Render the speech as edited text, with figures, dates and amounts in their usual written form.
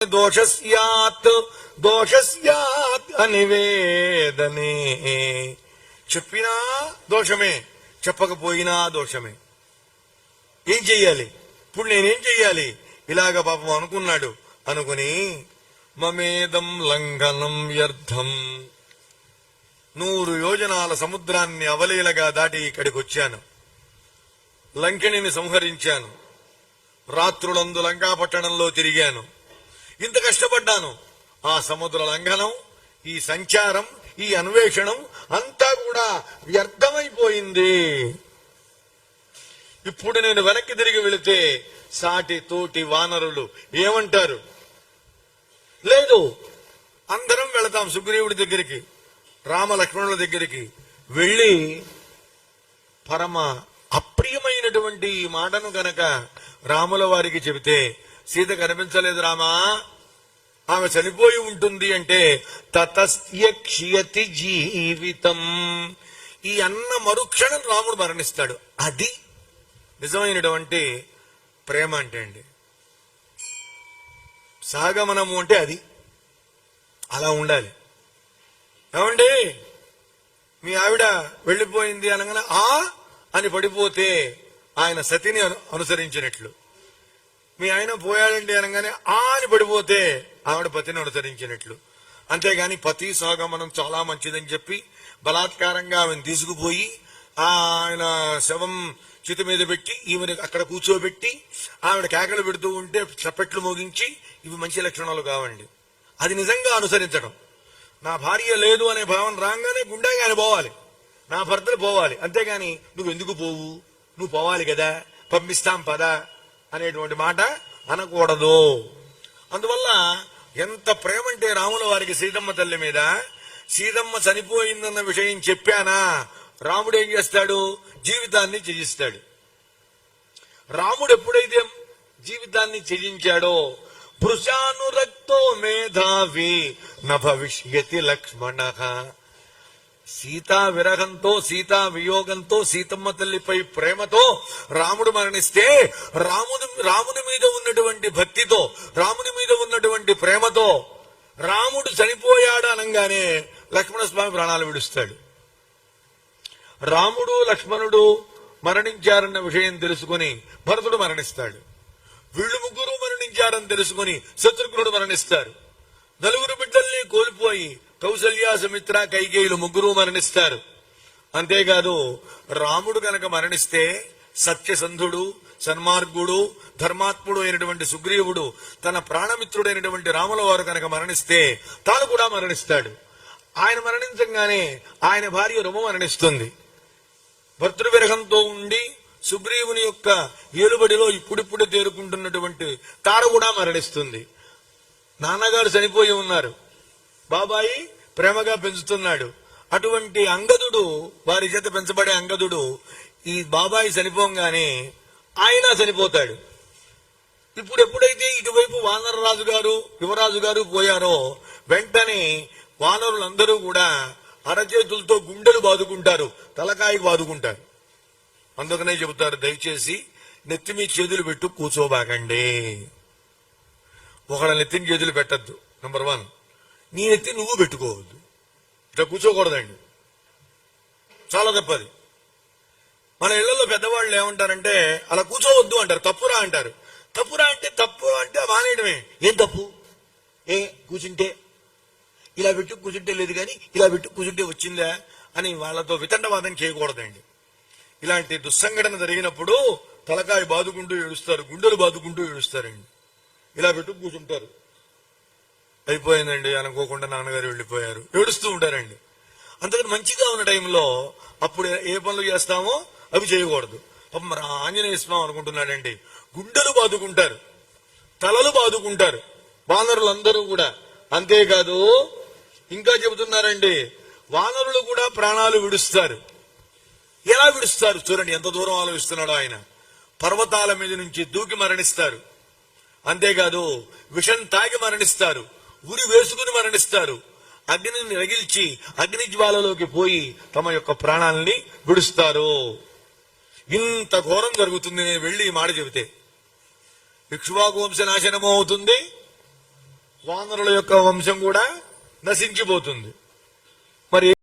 దోషస్యాత్ అనివేదనే. చెప్పినా దోషమే, చెప్పకపోయినా దోషమే. ఏం చెయ్యాలి ఇప్పుడు? నేనేం చెయ్యాలి? ఇలాగ పాపం అనుకున్నాడు. అనుకుని మమేదం లంఘనం వ్యర్థం, 100 యోజనాల సముద్రాన్ని అవలీలగా దాటి ఇక్కడికి వచ్చాను. లంకిణిని సంహరించాను. రాత్రులందు లంకాపట్టణంలో తిరిగాను. ఇంత కష్టపడ్డాను. ఆ సముద్ర లంఘనం, ఈ సంచారం, ఈ అన్వేషణం అంతా కూడా వ్యర్థమైపోయింది. ఇప్పుడు నేను వెనక్కి తిరిగి వెళితే సాటి తోటి వానరులు ఏమంటారు? లేదు, అందరం వెళతాం సుగ్రీవుడి దగ్గరికి, రామ లక్ష్మణుల దగ్గరికి. వెళ్లి పరమ అప్రియమైనటువంటి ఈ మాటను గనక రాముల వారికి చెబితే, సీత కనిపించలేదు రామా, ఆమె చనిపోయి ఉంటుంది అంటే తతస్య క్షియతి జీవితం, ఈ అన్న మరుక్షణం రాముడు మరణిస్తాడు. అది నిజమైనటువంటి ప్రేమ అంటే అండి. సాగమనము అంటే అది అలా ఉండాలి. ఏమండి మీ ఆవిడ వెళ్లిపోయింది అనగానే ఆ అని పడిపోతే ఆయన సతిని అనుసరించినట్లు, మీ ఆయన పోయాడండి అనగానే ఆ అని పడిపోతే ఆవిడ పతిని అనుసరించినట్లు. అంతేగాని పతి సాగమనం చాలా మంచిదని చెప్పి బలాత్కారంగా ఆమెను తీసుకుపోయి ఆయన శవం చితి మీద పెట్టి ఈమెను అక్కడ కూర్చోబెట్టి ఆవిడ కేకలు పెడుతూ ఉంటే చప్పట్లు మోగించి, ఇవి మంచి లక్షణాలు కావండి. అది నిజంగా అనుసరించడం. నా భార్య లేదు అనే భావన రాగానే గుండెగా ఆయన పోవాలి, నా భర్తలు పోవాలి. అంతేగాని నువ్వు ఎందుకు పోవు, నువ్వు పోవాలి కదా, పంపిస్తాం పదా అనేటువంటి మాట అనకూడదు. అందువల్ల ఎంత ప్రేమ అంటే రాముల వారికి సీతమ్మ తల్లి మీద. సీతమ్మ చనిపోయిందన్న విషయం చెప్పానా, రాముడు ఏం చేస్తాడు? జీవితాన్ని త్యజిస్తాడు. రాముడు ఎప్పుడైతే జీవితాన్ని త్యజించాడో, భృశానురక్తో మేధావి న భవిష్యతి లక్ష్మణ. సీతా విరహంతో, సీతా వియోగంతో, సీతమ్మ తల్లిపై ప్రేమతో రాముడు మరణిస్తే, రాముని మీద ఉన్నటువంటి భక్తితో, రాముని మీద ఉన్నటువంటి ప్రేమతో రాముడు చనిపోయాడు అనగానే లక్ష్మణస్వామి ప్రాణాలు విడుస్తాడు. రాముడు లక్ష్మణుడు మరణించారన్న విషయం తెలుసుకుని భరతుడు మరణిస్తాడు. వీళ్ళు ముగ్గురు మరణించారని తెలుసుకుని శత్రుఘ్నుడు మరణిస్తారు. 4 బిడ్డల్ని కోల్పోయి కౌసల్య, సుమిత్ర, కైకేయులు ముగ్గురు మరణిస్తారు. అంతేకాదు రాముడు కనుక మరణిస్తే సత్యసంధుడు, సన్మార్గుడు, ధర్మాత్ముడు అయినటువంటి సుగ్రీవుడు తన ప్రాణమిత్రుడైనటువంటి రాముల వారు కనుక మరణిస్తే తాను కూడా మరణిస్తాడు. ఆయన మరణించగానే ఆయన భార్య రుమ మరణిస్తుంది. భర్తృవిరహంతో ఉండి సుగ్రీవుని యొక్క ఏలుబడిలో ఇప్పుడిప్పుడే తేరుకుంటున్నటువంటి తార కూడా మరణిస్తుంది. నాన్నగారు చనిపోయి ఉన్నారు, బాబాయి ప్రేమగా పెంచుతున్నాడు. అటువంటి అంగదుడు, వారి చేత పెంచబడే అంగదుడు ఈ బాబాయి చనిపోగానే ఆయన చనిపోతాడు. ఇప్పుడు ఎప్పుడైతే ఇటువైపు వానరరాజు గారు, యువరాజు గారు పోయారో వెంటనే వానరులందరూ కూడా అరచేతులతో గుండెలు బాదుకుంటారు, తలకాయకు బాదుకుంటారు. అందుకనే చెబుతారు, దయచేసి నెత్తి మీ చేతులు పెట్టు కూర్చోబాకండి. ఒకళ్ళ నెత్తిని చేతులు పెట్టద్దు. నంబర్ 1, నీ నెత్తి నువ్వు పెట్టుకోవద్దు, ఇట్లా కూర్చోకూడదండి, చాలా తప్పది. మన ఇళ్లలో పెద్దవాళ్ళు ఏమంటారంటే అలా కూర్చోవద్దు అంటారు, తప్పురా అంటారు. తప్పురా అంటే తప్పు అంటే మానేయడమే. ఏం తప్పు? కూర్చుంటే ఇలా పెట్టు కూర్చుంటే లేదు కానీ ఇలా పెట్టు కూర్చుంటే వచ్చిందా అని వాళ్ళతో వితండవాదం చేయకూడదండి. ఇలాంటి దుస్సంఘటన జరిగినప్పుడు తలకాయ బాదుకుంటూ ఏడుస్తారు, గుండెలు బాదుకుంటూ ఏడుస్తారండి. ఇలా పెట్టు కూర్చుంటారు, అయిపోయిందండి అనుకోకుండా నాన్నగారు వెళ్ళిపోయారు, ఏడుస్తూ ఉంటారండి. అందుకని మంచిగా ఉన్న టైంలో అప్పుడు ఏ పనులు చేస్తామో అవి చేయకూడదు. పాపం ఆంజనేయ స్వామి అనుకుంటున్నాడండి, గుండెలు బాదుకుంటారు, తలలు బాదుకుంటారు వానరులందరూ కూడా. అంతేకాదు ఇంకా చెబుతున్నారండి, వానరులు కూడా ప్రాణాలు విడుస్తారు. ఎలా విడుస్తారు చూడండి, ఎంత దూరం ఆలోచిస్తున్నాడో ఆయన. పర్వతాల మీద నుంచి దూకి మరణిస్తారు. అంతేకాదు విషం తాగి మరణిస్తారు, ఉరి వేసుకుని మరణిస్తారు, అగ్నిని రగిల్చి అగ్ని జ్వాలలోకి పోయి తమ యొక్క ప్రాణాలని విడుస్తారు. ఇంత ఘోరం జరుగుతుంది నేను వెళ్ళి ఈ మాట చెబితే. ఇక్ష్వాకు వంశ నాశనము అవుతుంది, వానరుల యొక్క వంశం కూడా నశించిపోతుంది. మరి